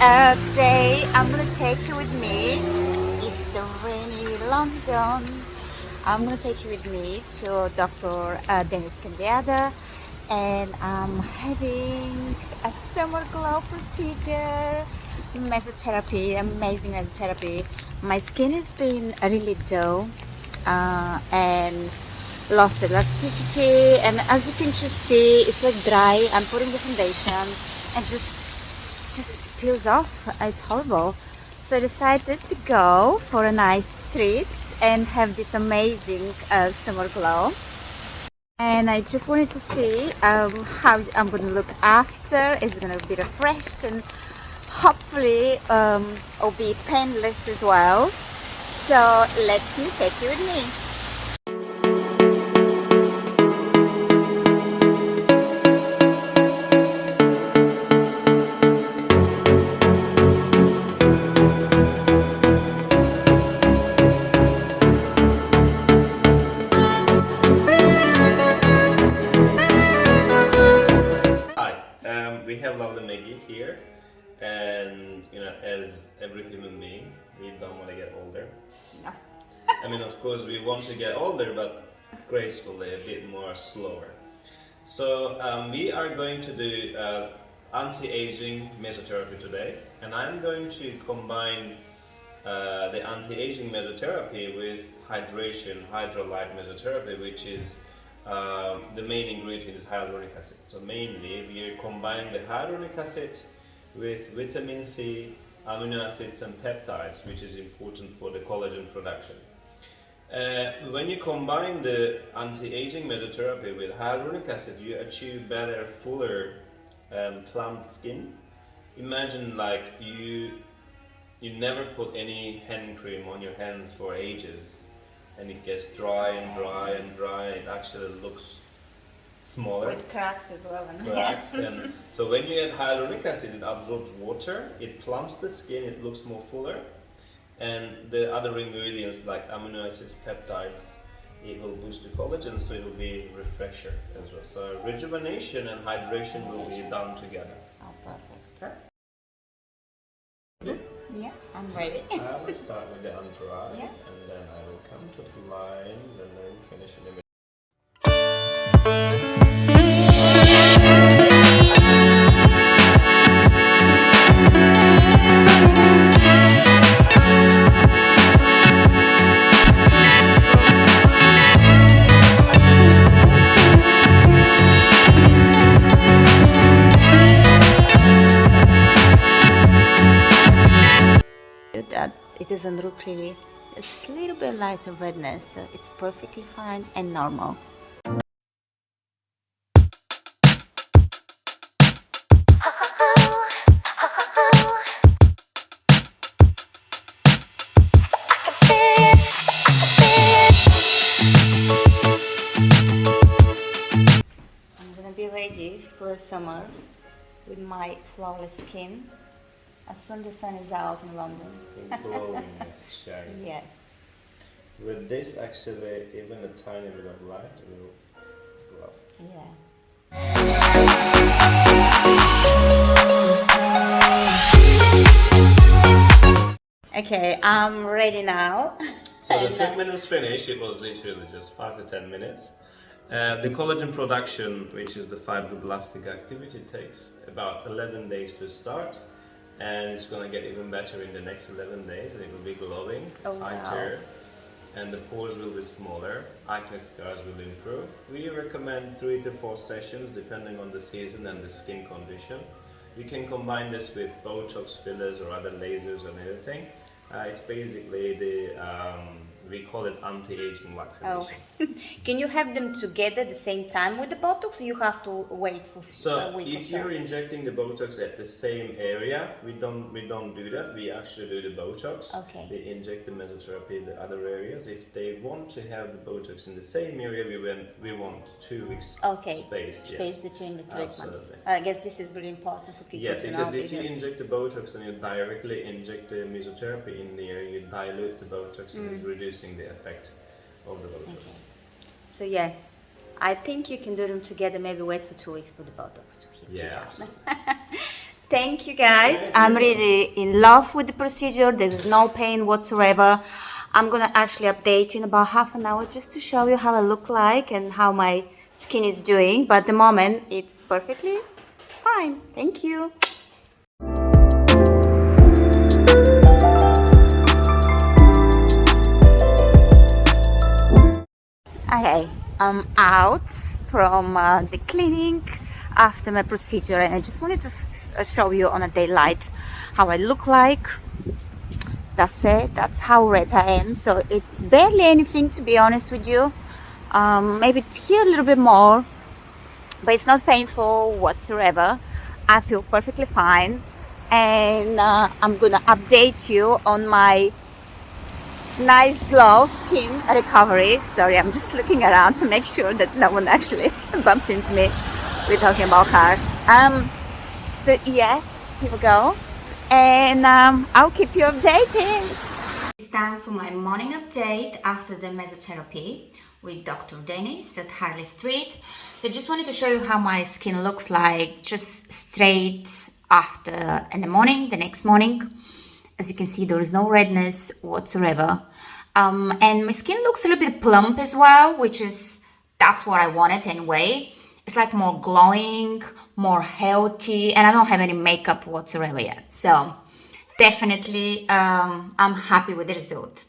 Today I'm gonna take you with me. It's the rainy London. I'm gonna take you with me to Dr. Deniz Kanliada, and I'm having a summer glow procedure, mesotherapy, amazing mesotherapy. My skin has been really dull and lost elasticity, and as you can just see, it's like dry. I'm putting the foundation and just peels off. It's horrible. So I decided to go for a nice treat and have this amazing summer glow. And I just wanted to see how I'm going to look after. It's going to be refreshed and hopefully it'll be painless as well. So let me take you with me. We have lovely Maggie here, and as every human being, we don't want to get older. No. I mean, of course, we want to get older, but gracefully, a bit more slower. So we are going to do anti-aging mesotherapy today, and I'm going to combine the anti-aging mesotherapy with hydration, hydrolyte mesotherapy, which is the main ingredient is hyaluronic acid. So mainly we are combining the hyaluronic acid with vitamin C, amino acids and peptides, which is important for the collagen production. When you combine the anti-aging mesotherapy with hyaluronic acid, you achieve better, fuller, plump skin. Imagine like you never put any hand cream on your hands for ages, and it gets dry and dry and dry. It actually looks smaller. With cracks as well. Cracks, and so when you add hyaluronic acid, it absorbs water, it plumps the skin, it looks more fuller, and the other ingredients like amino acids, peptides, it will boost the collagen, so it will be refresher as well. So rejuvenation and hydration will be done together. Oh, perfect. Yeah. Yeah, I'm ready. I will start with the under eyes, Yeah. and then I will come to the lines, and then finish in the middle. That it doesn't look really, it's a little bit light of redness, so it's perfectly fine and normal. I'm gonna be ready for the summer with my flawless skin as soon as the sun is out in London. Glowing, it's shiny. Yes. With this, actually, even a tiny bit of light will glow. Yeah. Okay, I'm ready now. So the treatment is finished. It was literally just 5 to 10 minutes. The collagen production, which is the fibroblastic activity, takes about 11 days to start, and it's going to get even better in the next 11 days, and it will be glowing, tighter, and the pores will be smaller, acne scars will improve. We recommend 3 to 4 sessions depending on the season and the skin condition. You can combine this with Botox fillers or other lasers and everything. It's basically the we call it anti-aging vaccination. Oh, can you have them together at the same time with the Botox, or you have to wait for a So week or if so? you're injecting the Botox at the same area, we don't do that. We actually do the Botox. Okay. They inject the mesotherapy in the other areas. If they want to have the Botox in the same area, we want 2 weeks space. Space between the treatment. Absolutely. I guess this is really important for people Yeah, to know. because if you inject the Botox and you directly inject the mesotherapy in the area, you dilute the Botox and it's reducing the effect of the Botox. Okay. So yeah, I think you can do them together. Maybe wait for 2 weeks for the Botox to hit. Yeah, absolutely. Thank you guys. Thank I'm you. really in love with the procedure. There's no pain whatsoever. I'm gonna actually update you in about half an hour just to show you how I look like and how my skin is doing. But at the moment, it's perfectly fine. Thank you. Okay, I'm out from the clinic after my procedure, and I just wanted to show you on a daylight how I look like. That's it. That's how red I am. So it's barely anything, to be honest with you. Maybe here a little bit more, but it's not painful whatsoever. I feel perfectly fine, and I'm gonna update you on my nice glow skin recovery. Sorry, I'm just looking around to make sure that no one actually bumped into me. We're talking about cars. So yes, here we go, and I'll keep you updated. It's time for my morning update after the mesotherapy with Dr. Deniz at Harley Street. So just wanted to show you how my skin looks like just straight after in the morning, the next morning. As you can see, there is no redness whatsoever. And my skin looks a little bit plump as well, that's what I wanted anyway. It's like more glowing, more healthy, and I don't have any makeup whatsoever yet. So definitely, I'm happy with the result.